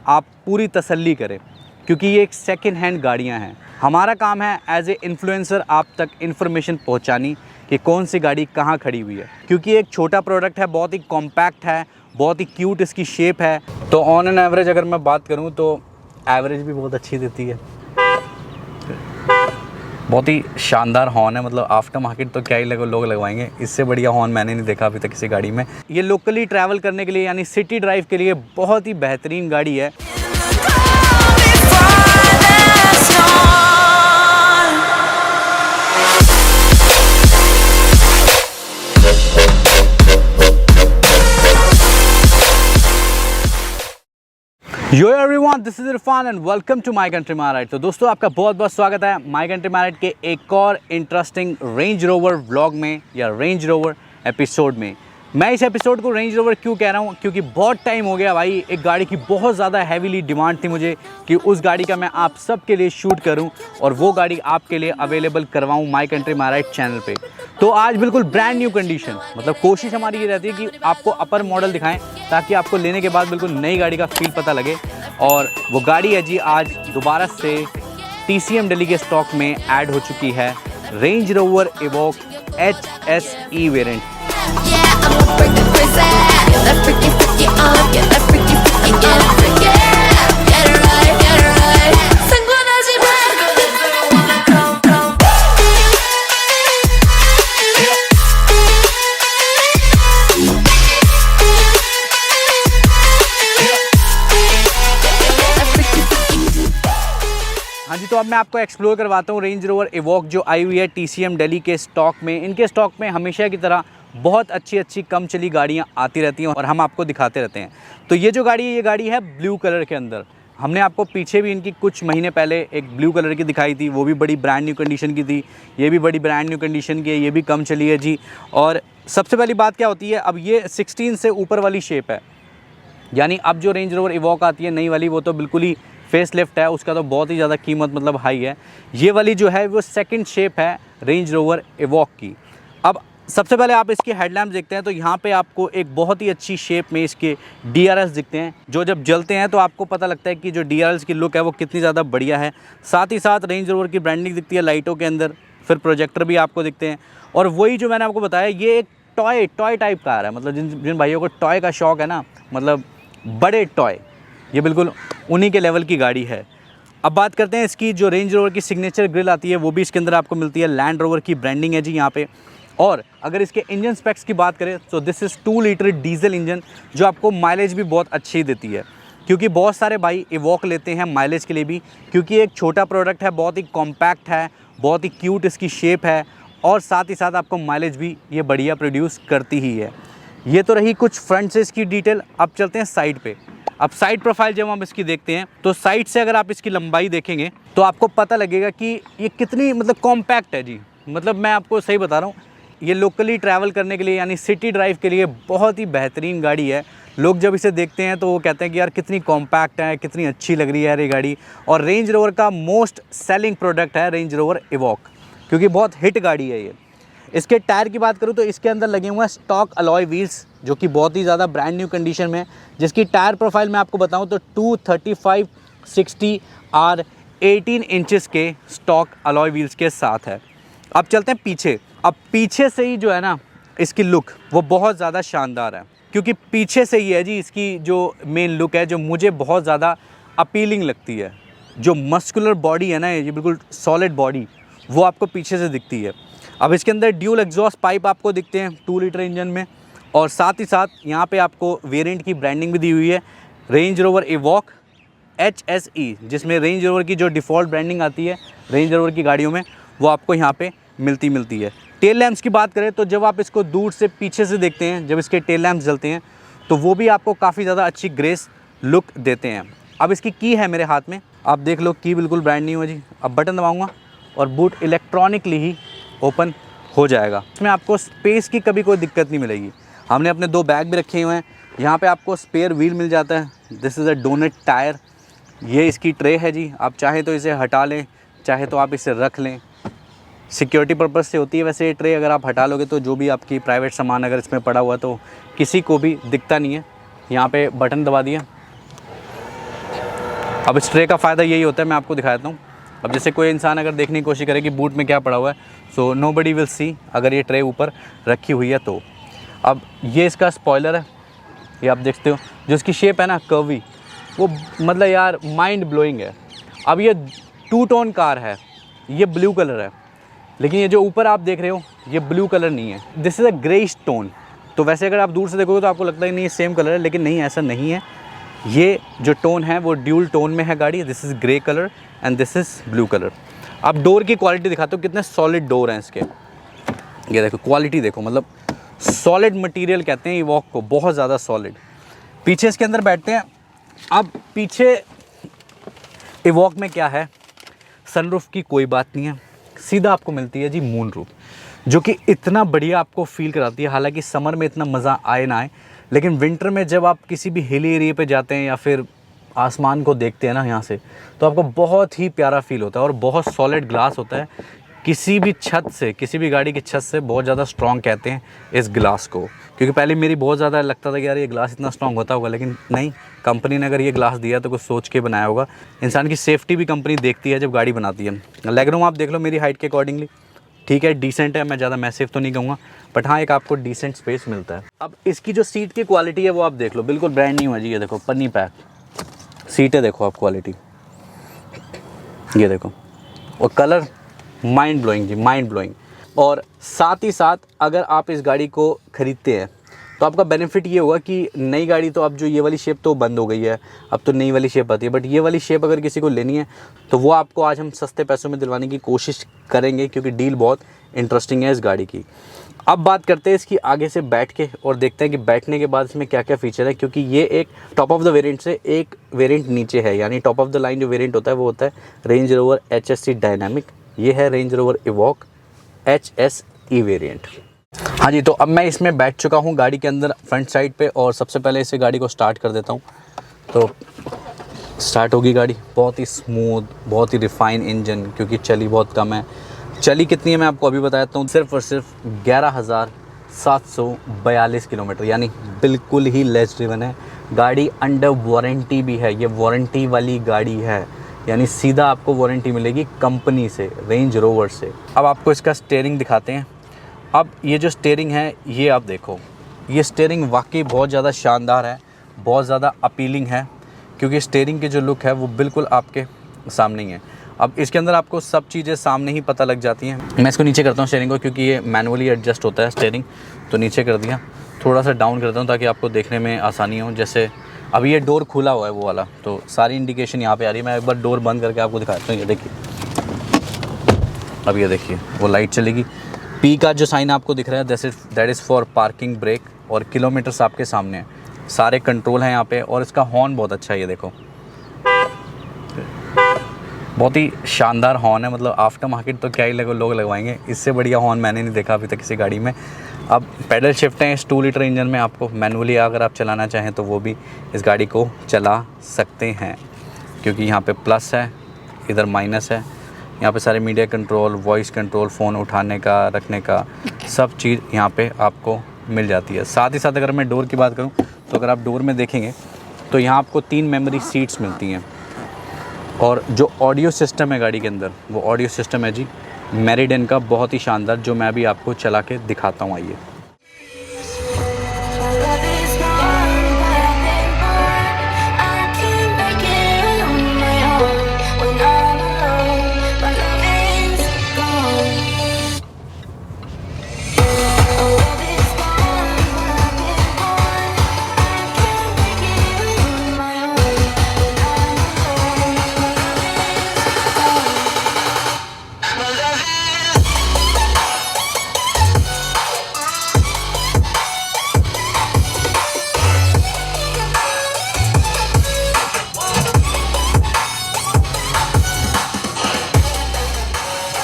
आप पूरी तसल्ली करें, क्योंकि ये एक सेकंड हैंड गाड़ियाँ हैं। हमारा काम है एज ए इन्फ्लुएंसर आप तक इन्फॉर्मेशन पहुँचानी कि कौन सी गाड़ी कहाँ खड़ी हुई है, क्योंकि एक छोटा प्रोडक्ट है, बहुत ही कॉम्पैक्ट है, बहुत ही क्यूट इसकी शेप है। तो ऑन एन एवरेज अगर मैं बात करूँ तो एवरेज भी बहुत अच्छी देती है। बहुत ही शानदार हॉर्न है, मतलब आफ्टर मार्केट तो क्या ही लोग लगवाएंगे, इससे बढ़िया हॉर्न मैंने नहीं देखा अभी तक किसी गाड़ी में। ये लोकली ट्रैवल करने के लिए यानी सिटी ड्राइव के लिए बहुत ही बेहतरीन गाड़ी है। Yo everyone, this is Irfan and welcome to my country my ride. तो दोस्तों आपका बहुत बहुत स्वागत है माय कंट्री माय राइड के एक और इंटरेस्टिंग रेंज रोवर व्लॉग में या रेंज रोवर एपिसोड में। मैं इस एपिसोड को रेंज रोवर क्यों कह रहा हूँ, क्योंकि बहुत टाइम हो गया भाई, एक गाड़ी की बहुत ज़्यादा हैवीली डिमांड थी मुझे कि उस गाड़ी का मैं आप सब के लिए शूट करूँ और वो गाड़ी आपके लिए अवेलेबल करवाऊँ my country my ride channel पे। तो आज बिल्कुल ब्रांड न्यू कंडीशन, मतलब कोशिश हमारी ये रहती है कि आपको अपर मॉडल दिखाएं ताकि आपको लेने के बाद बिल्कुल नई गाड़ी का फील पता लगे। और वो गाड़ी है जी आज दोबारा से TCM दिल्ली के स्टॉक में ऐड हो चुकी है, range rover evoke HSE variant. हाँ जी, तो अब मैं आपको एक्सप्लोर करवाता हूँ रेंज रोवर इवोक जो आई हुई है TCM दिल्ली के स्टॉक में। इनके स्टॉक में हमेशा की तरह बहुत अच्छी कम चली गाड़ियाँ आती रहती हैं और हम आपको दिखाते रहते हैं। तो ये जो गाड़ी है, ये गाड़ी है ब्लू कलर के अंदर। हमने आपको पीछे भी इनकी कुछ महीने पहले एक ब्लू कलर की दिखाई थी, वो भी बड़ी ब्रांड न्यू कंडीशन की थी। ये भी बड़ी ब्रांड न्यू कंडीशन की है, ये भी कम चली है जी। और सबसे पहली बात क्या होती है, अब ये 16 से ऊपर वाली शेप है, यानी अब जो रेंज रोवर इवोक आती है नई वाली, वो तो बिल्कुल ही फेस लिफ्ट है, उसका तो बहुत ही ज़्यादा कीमत मतलब हाई है। ये वाली जो है वो सेकंड शेप है रेंज रोवर इवोक की। अब सबसे पहले आप इसकी हेडलैम्प देखते हैं तो यहाँ पे आपको एक बहुत ही अच्छी शेप में इसके DRLs दिखते हैं, जो जब जलते हैं तो आपको पता लगता है कि जो DRLs की लुक है वो कितनी ज़्यादा बढ़िया है। साथ ही साथ रेंज रोवर की ब्रांडिंग दिखती है लाइटों के अंदर, फिर प्रोजेक्टर भी आपको दिखते हैं। और वही जो मैंने आपको बताया, ये एक टॉय टाइप कार है, मतलब जिन भाइयों को टॉय का शौक़ है ना, मतलब बड़े टॉय, ये बिल्कुल उन्हीं के लेवल की गाड़ी है। अब बात करते हैं इसकी जो रेंज रोवर की सिग्नेचर ग्रिल आती है, वो भी इसके अंदर आपको मिलती है। लैंड रोवर की ब्रांडिंग है जी यहाँ पे। और अगर इसके इंजन स्पेक्स की बात करें तो this is 2 litre diesel engine, जो आपको माइलेज भी बहुत अच्छी देती है, क्योंकि बहुत सारे भाई इवोक लेते हैं माइलेज के लिए भी, क्योंकि एक छोटा प्रोडक्ट है, बहुत ही कॉम्पैक्ट है, बहुत ही क्यूट इसकी शेप है और साथ ही साथ आपको माइलेज भी ये बढ़िया प्रोड्यूस करती ही है। ये तो रही कुछ फ्रंट से इसकी डिटेल। अब चलते हैं साइड पे। अब साइड प्रोफाइल जब हम इसकी देखते हैं तो साइड से अगर आप इसकी लंबाई देखेंगे तो आपको पता लगेगा कि ये कितनी मतलब कॉम्पैक्ट है जी। मतलब मैं आपको सही बता रहा हूँ, ये लोकली ट्रैवल करने के लिए यानी सिटी ड्राइव के लिए बहुत ही बेहतरीन गाड़ी है। लोग जब इसे देखते हैं तो वो कहते हैं कि यार कितनी कॉम्पैक्ट है, कितनी अच्छी लग रही है यार ये गाड़ी। और रेंज रोवर का मोस्ट सेलिंग प्रोडक्ट है रेंज रोवर इवोक, क्योंकि बहुत हिट गाड़ी है ये। इसके टायर की बात करूँ तो इसके अंदर लगे हुए हैं स्टॉक अलॉय व्हील्स, जो कि बहुत ही ज़्यादा ब्रांड न्यू कंडीशन में, जिसकी टायर प्रोफाइल मैं आपको बताऊं तो 235/60 R 18 इंचेस के स्टॉक अलॉय व्हील्स के साथ है। अब चलते हैं पीछे। अब पीछे से ही जो है ना इसकी लुक वो बहुत ज़्यादा शानदार है, क्योंकि पीछे से ही है जी इसकी जो मेन लुक है, जो मुझे बहुत ज़्यादा अपीलिंग लगती है। जो मस्कुलर बॉडी है ना, ये बिल्कुल सॉलिड बॉडी, वो आपको पीछे से दिखती है। अब इसके अंदर ड्यूल एग्जॉस्ट पाइप आपको दिखते हैं 2 लीटर इंजन में, और साथ ही साथ यहाँ पे आपको वेरिएंट की ब्रांडिंग भी दी हुई है, रेंज रोवर इवोक HSE, जिसमें रेंज रोवर की जो डिफ़ॉल्ट ब्रांडिंग आती है रेंज रोवर की गाड़ियों में, वो आपको यहाँ पे मिलती है। टेल लैंप्स की बात करें तो जब आप इसको दूर से पीछे से देखते हैं, जब इसके टेल लैंप्स जलते हैं तो वो भी आपको काफ़ी ज़्यादा अच्छी ग्रेस लुक देते हैं। अब इसकी की है मेरे हाथ में, आप देख लो, की बिल्कुल ब्रांड न्यू है जी। अब बटन दबाऊँगा और बूट इलेक्ट्रॉनिकली ही ओपन हो जाएगा। इसमें आपको स्पेस की कभी कोई दिक्कत नहीं मिलेगी। हमने अपने 2 बैग भी रखे हुए हैं। यहाँ पे आपको स्पेयर व्हील मिल जाता है। This is a donate tyre. ये इसकी ट्रे है जी, आप चाहें तो इसे हटा लें, चाहे तो आप इसे रख लें। सिक्योरिटी पर्पज़ से होती है वैसे ये ट्रे, अगर आप हटा लोगे तो जो भी आपकी प्राइवेट सामान अगर इसमें पड़ा हुआ तो किसी को भी दिखता नहीं है। यहाँ पे बटन दबा दिया अब इस ट्रे का फ़ायदा यही होता है, मैं आपको दिखा देता हूँ। अब जैसे कोई इंसान अगर देखने की कोशिश करे कि बूट में क्या पड़ा हुआ है, सो नोबडी विल सी अगर ये ट्रे ऊपर रखी हुई है तो। अब ये इसका स्पॉइलर है, ये आप देखते हो, जो इसकी शेप है ना कर्वी, वो मतलब यार माइंड ब्लोइंग है। अब ये 2 टोन कार है, ये ब्लू कलर है, लेकिन ये जो ऊपर आप देख रहे हो ये ब्लू कलर नहीं है, this is a greyish tone. तो वैसे अगर आप दूर से देखोगे तो आपको लगता है नहीं ये सेम कलर है, लेकिन नहीं, ऐसा नहीं है। ये जो टोन है वो ड्यूल टोन में है गाड़ी, this is grey colour and this is blue colour. आप डोर की क्वालिटी दिखाते हो, कितने सॉलिड डोर हैं इसके, ये देखो क्वालिटी देखो, मतलब सॉलिड मटेरियल कहते हैं इवॉक को, बहुत ज़्यादा सॉलिड। पीछे इसके अंदर बैठते हैं। अब पीछे इवॉक में क्या है, सनरूफ की कोई बात नहीं है, सीधा आपको मिलती है जी मून रूफ, जो कि इतना बढ़िया आपको फील कराती है। हालांकि समर में इतना मज़ा आए ना आए, लेकिन विंटर में जब आप किसी भी हिल एरिया पे जाते हैं या फिर आसमान को देखते हैं ना यहाँ से, तो आपको बहुत ही प्यारा फील होता है। और बहुत सॉलिड ग्लास होता है, किसी भी छत से, किसी भी गाड़ी की छत से बहुत ज़्यादा स्ट्रॉन्ग कहते हैं इस ग्लास को। क्योंकि पहले मेरी बहुत ज़्यादा लगता था कि यार ये ग्लास इतना स्ट्रॉन्ग होता होगा, लेकिन नहीं, कंपनी ने अगर ये ग्लास दिया तो कुछ सोच के बनाया होगा। इंसान की सेफ्टी भी कंपनी देखती है जब गाड़ी बनाती है। लेग रूम आप देख लो मेरी हाइट के अकॉर्डिंगली, ठीक है, डिसेंट है, मैं ज़्यादा मैसिव तो नहीं कहूँगा, बट हाँ एक आपको डिसेंट स्पेस मिलता है। अब इसकी जो सीट की क्वालिटी है वो आप देख लो, बिल्कुल ब्रांड न्यू है जी। ये देखो पन्नी पैक सीटें, देखो आप क्वालिटी, ये देखो, और कलर माइंड ब्लोइंग जी, माइंड ब्लोइंग। और साथ ही साथ अगर आप इस गाड़ी को ख़रीदते हैं तो आपका बेनिफिट ये होगा कि नई गाड़ी तो अब जो ये वाली शेप तो बंद हो गई है, अब तो नई वाली शेप आती है, बट ये वाली शेप अगर किसी को लेनी है तो वो आपको आज हम सस्ते पैसों में दिलवाने की कोशिश करेंगे, क्योंकि डील बहुत इंटरेस्टिंग है इस गाड़ी की। अब बात करते हैं इसकी आगे से बैठ के और देखते हैं कि बैठने के बाद इसमें क्या क्या फ़ीचर है, क्योंकि ये एक टॉप ऑफ द वेरिएंट से एक वेरिएंट नीचे है, यानी टॉप ऑफ द लाइन जो वेरिएंट होता है वो होता है रेंज रोवर HSE डायनामिक, ये है रेंज रोवर इवॉक HSE वेरिएंट। हाँ जी, तो अब मैं इसमें बैठ चुका हूँ गाड़ी के अंदर फ्रंट साइड पे, और सबसे पहले इसे गाड़ी को स्टार्ट कर देता हूँ। तो स्टार्ट होगी गाड़ी, बहुत ही स्मूथ, बहुत ही रिफाइन इंजन, क्योंकि चली बहुत कम है। चली कितनी है मैं आपको अभी बताता हूँ, सिर्फ और सिर्फ 11,742 किलोमीटर, यानी बिल्कुल ही लेस ड्रिवन है। गाड़ी अंडर वारंटी भी है, ये वारंटी वाली गाड़ी है, यानी सीधा आपको वारंटी मिलेगी कंपनी से, रेंज रोवर से। अब आपको इसका स्टीयरिंग दिखाते हैं। अब ये जो स्टीयरिंग है ये आप देखो, ये स्टीयरिंग वाकई बहुत ज़्यादा शानदार है, बहुत ज़्यादा अपीलिंग है, क्योंकि स्टीयरिंग की जो लुक है वो बिल्कुल आपके सामने ही है। अब इसके अंदर आपको सब चीज़ें सामने ही पता लग जाती हैं। मैं इसको नीचे करता हूँ स्टीयरिंग को, क्योंकि ये मैनुअली एडजस्ट होता है स्टीयरिंग, तो नीचे कर दिया। थोड़ा सा डाउन करता हूँ ताकि आपको देखने में आसानी हो। जैसे अभी ये डोर खुला हुआ है वो वाला, तो सारी इंडिकेशन यहाँ पे आ रही है। मैं एक बार डोर बंद करके आपको दिखाता हूँ, ये देखिए, अब ये देखिए वो लाइट चलेगी। पी का जो साइन आपको दिख रहा है that is for parking brake, और किलोमीटर्स आपके सामने हैं, सारे कंट्रोल हैं यहाँ पे। और इसका हॉर्न बहुत अच्छा है, ये देखो बहुत ही शानदार हॉर्न है, मतलब आफ्टर मार्केट तो क्या ही लोग लगवाएंगे, इससे बढ़िया हॉर्न मैंने नहीं देखा अभी तक किसी गाड़ी में। अब पैडल शिफ्ट हैं इस 2 लीटर इंजन में, आपको मैनुअली अगर आप चलाना चाहें तो वो भी इस गाड़ी को चला सकते हैं, क्योंकि यहाँ पे प्लस है, इधर माइनस है। यहाँ पे सारे media control, voice control, phone उठाने का, रखने का, सब चीज़ यहाँ पे आपको मिल जाती है। साथ ही साथ अगर मैं डोर की बात करूँ तो अगर आप डोर में देखेंगे तो यहाँ आपको 3 मेमोरी सीट्स मिलती हैं। और जो ऑडियो सिस्टम है गाड़ी के अंदर, वो ऑडियो सिस्टम है जी मेरिडियन का, बहुत ही शानदार, जो मैं अभी आपको चला के दिखाता हूँ। आइए,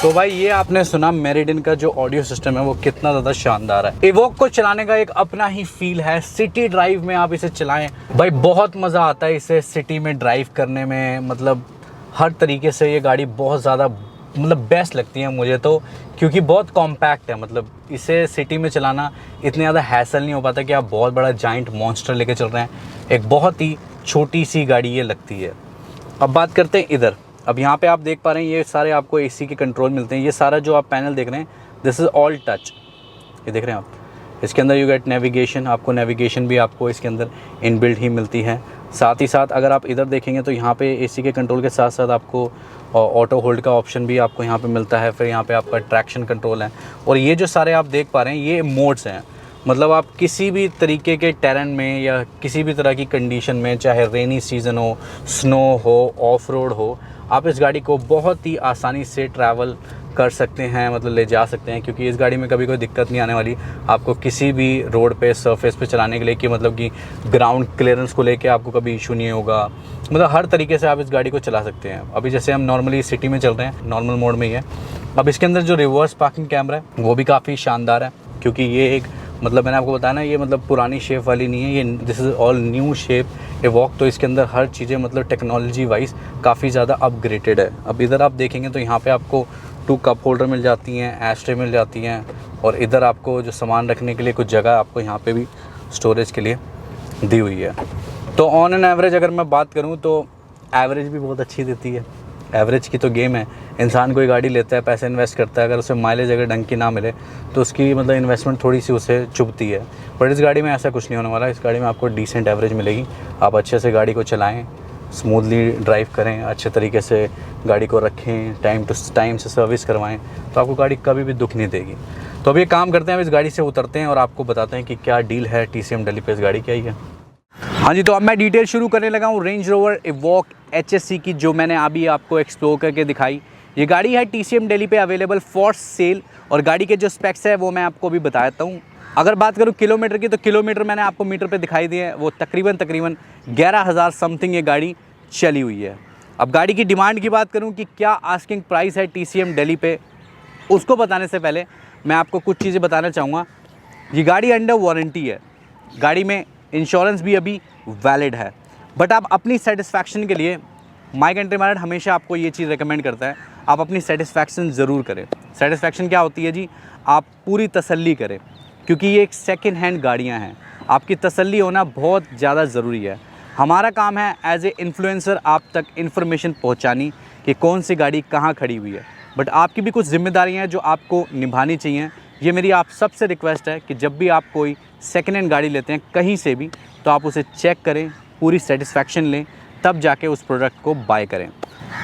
तो भाई ये आपने सुना मेरिडियन का जो ऑडियो सिस्टम है वो कितना ज़्यादा शानदार है। इवोक को चलाने का एक अपना ही फील है। सिटी ड्राइव में आप इसे चलाएं भाई, बहुत मज़ा आता है इसे सिटी में ड्राइव करने में। मतलब हर तरीके से ये गाड़ी बहुत ज़्यादा मतलब बेस्ट लगती है मुझे तो, क्योंकि बहुत कॉम्पैक्ट है। मतलब इसे सिटी में चलाना इतने ज़्यादा हैसल नहीं हो पाता कि आप बहुत बड़ा जाइंट मॉन्स्टर लेके चल रहे हैं। एक बहुत ही छोटी सी गाड़ी ये लगती है। अब बात करते हैं इधर। अब यहाँ पे आप देख पा रहे हैं ये सारे आपको एसी के कंट्रोल मिलते हैं। ये सारा जो आप पैनल देख रहे हैं दिस इज़ ऑल टच, ये देख रहे हैं आप। इसके अंदर यू गेट नेविगेशन, आपको नेविगेशन भी आपको इसके अंदर इनबिल्ट ही मिलती है। साथ ही साथ अगर आप इधर देखेंगे तो यहाँ पे एसी के कंट्रोल के साथ साथ आपको ऑटो होल्ड का ऑप्शन भी आपको यहाँ पे मिलता है। फिर यहाँ पे आपका ट्रैक्शन कंट्रोल है। और ये जो सारे आप देख पा रहे हैं ये मोड्स हैं, मतलब आप किसी भी तरीके के टेरेन में या किसी भी तरह की कंडीशन में, चाहे रेनी सीज़न हो, स्नो हो, ऑफ रोड हो, आप इस गाड़ी को बहुत ही आसानी से ट्रैवल कर सकते हैं, मतलब ले जा सकते हैं। क्योंकि इस गाड़ी में कभी कोई दिक्कत नहीं आने वाली आपको किसी भी रोड पे, सरफेस पे चलाने के लिए, कि मतलब कि ग्राउंड क्लियरेंस को लेके आपको कभी इशू नहीं होगा। मतलब हर तरीके से आप इस गाड़ी को चला सकते हैं। अभी जैसे हम नॉर्मली सिटी में चल रहे हैं, नॉर्मल मोड में ही है। अब इसके अंदर जो रिवर्स पार्किंग कैमरा है वो भी काफ़ी शानदार है, क्योंकि ये एक, मतलब मैंने आपको बताया ना, ये मतलब पुरानी शेप वाली नहीं है, ये this is all new shape evoke. तो इसके अंदर हर चीज़ें मतलब टेक्नोलॉजी वाइज काफ़ी ज़्यादा अपग्रेडेड है। अब इधर आप देखेंगे तो यहाँ पे आपको 2 कप होल्डर मिल जाती हैं, एस्ट्रे मिल जाती हैं, और इधर आपको जो सामान रखने के लिए कुछ जगह आपको यहाँ पे भी स्टोरेज के लिए दी हुई है। तो ऑन एन एवरेज अगर मैं बात करूँ तो एवरेज भी बहुत अच्छी देती है। एवरेज की तो गेम है, इंसान कोई गाड़ी लेता है, पैसे इन्वेस्ट करता है, अगर उसे माइलेज अगर ढंग की ना मिले तो उसकी मतलब इन्वेस्टमेंट थोड़ी सी उसे चुभती है। बट इस गाड़ी में ऐसा कुछ नहीं होने वाला। इस गाड़ी में आपको डिसेंट एवरेज मिलेगी। आप अच्छे से गाड़ी को चलाएं, स्मूथली ड्राइव करें, अच्छे तरीके से गाड़ी को रखें, टाइम से सर्विस करवाएं, तो आपको गाड़ी कभी भी दुख नहीं देगी। तो अब ये काम करते हैं, अब इस गाड़ी से उतरते हैं और आपको बताते हैं कि क्या डील है TCM दिल्ली पे इस गाड़ी की आई है। हाँ जी, तो अब मैं डिटेल शुरू करने लगा हूँ रेंज रोवर एवॉक HSC की, जो मैंने अभी आपको एक्सप्लोर करके दिखाई। ये गाड़ी है TCM दिल्ली पे अवेलेबल फॉर सेल, और गाड़ी के जो स्पेक्स है वो मैं आपको भी बता देता हूँ। अगर बात करूँ किलोमीटर की, तो किलोमीटर मैंने आपको मीटर पे दिखाई दिए हैं, वो तकरीबन 11,000 समथिंग ये गाड़ी चली हुई है। अब गाड़ी की डिमांड की बात करूँ कि क्या आस्किंग प्राइस है TCM दिल्ली पे, उसको बताने से पहले मैं आपको कुछ चीज़ें बताना चाहूँगा। ये गाड़ी अंडर वारंटी है, गाड़ी में इंश्योरेंस भी अभी वैलिड है। बट आप अपनी सेटिस्फैक्शन के लिए, माई कंट्री माइलेज हमेशा आपको ये चीज़ रिकमेंड करता है, आप अपनी सेटिस्फैक्शन ज़रूर करें। सेटिस्फैक्शन क्या होती है जी? आप पूरी तसल्ली करें, क्योंकि ये एक सेकंड हैंड गाड़ियां हैं। आपकी तसल्ली होना बहुत ज़्यादा ज़रूरी है। हमारा काम है एज ए इन्फ्लुएंसर आप तक इन्फॉर्मेशन पहुंचानी कि कौन सी गाड़ी कहाँ खड़ी हुई है। बट आपकी भी कुछ जिम्मेदारियां हैं जो आपको निभानी चाहिए। ये मेरी आप सबसे रिक्वेस्ट है कि जब भी आप कोई सेकेंड हैंड गाड़ी लेते हैं कहीं से भी, तो आप उसे चेक करें, पूरी सेटिस्फैक्शन लें, तब जाके उस प्रोडक्ट को बाय करें।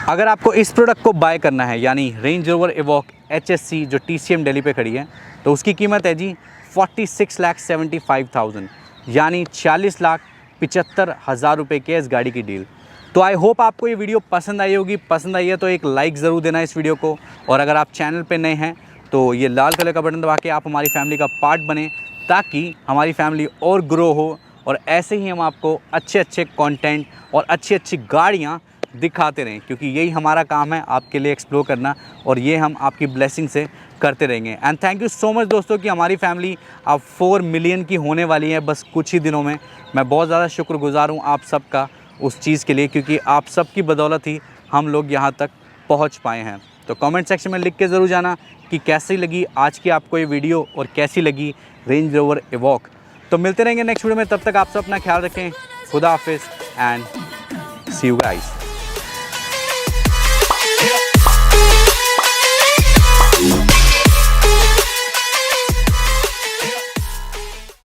अगर आपको इस प्रोडक्ट को बाय करना है, यानी रेंज रोवर एवॉक HSC जो TCM दिल्ली पे खड़ी है, तो उसकी कीमत है जी 46,75,000, यानी 40,75,000 रुपये की है इस गाड़ी की डील। तो आई होप आपको ये वीडियो पसंद आई होगी। पसंद आई है तो एक लाइक ज़रूर देना इस वीडियो को, और अगर आप चैनल पे नए हैं तो ये लाल कलर का बटन दबा के आप हमारी फैमिली का पार्ट बने, ताकि हमारी फैमिली और ग्रो हो, और ऐसे ही हम आपको अच्छे अच्छे कंटेंट और अच्छी अच्छी गाड़ियाँ दिखाते रहें, क्योंकि यही हमारा काम है, आपके लिए एक्सप्लोर करना, और ये हम आपकी ब्लेसिंग से करते रहेंगे। And thank you so much दोस्तों कि हमारी फैमिली अब 4 मिलियन की होने वाली है बस कुछ ही दिनों में। मैं बहुत ज़्यादा शुक्रगुजार हूँ आप सबका उस चीज़ के लिए, क्योंकि आप सबकी बदौलत ही हम लोग यहाँ तक पहुँच पाए हैं। तो कमेंट सेक्शन में लिख के ज़रूर जाना कि कैसी लगी आज की आपको ये वीडियो, और कैसी लगी रेंज रोवर एवॉक। तो मिलते रहेंगे नेक्स्ट वीडियो में, तब तक आप सब अपना ख्याल रखें। खुदा हाफिज़ एंड सी यू गाइस।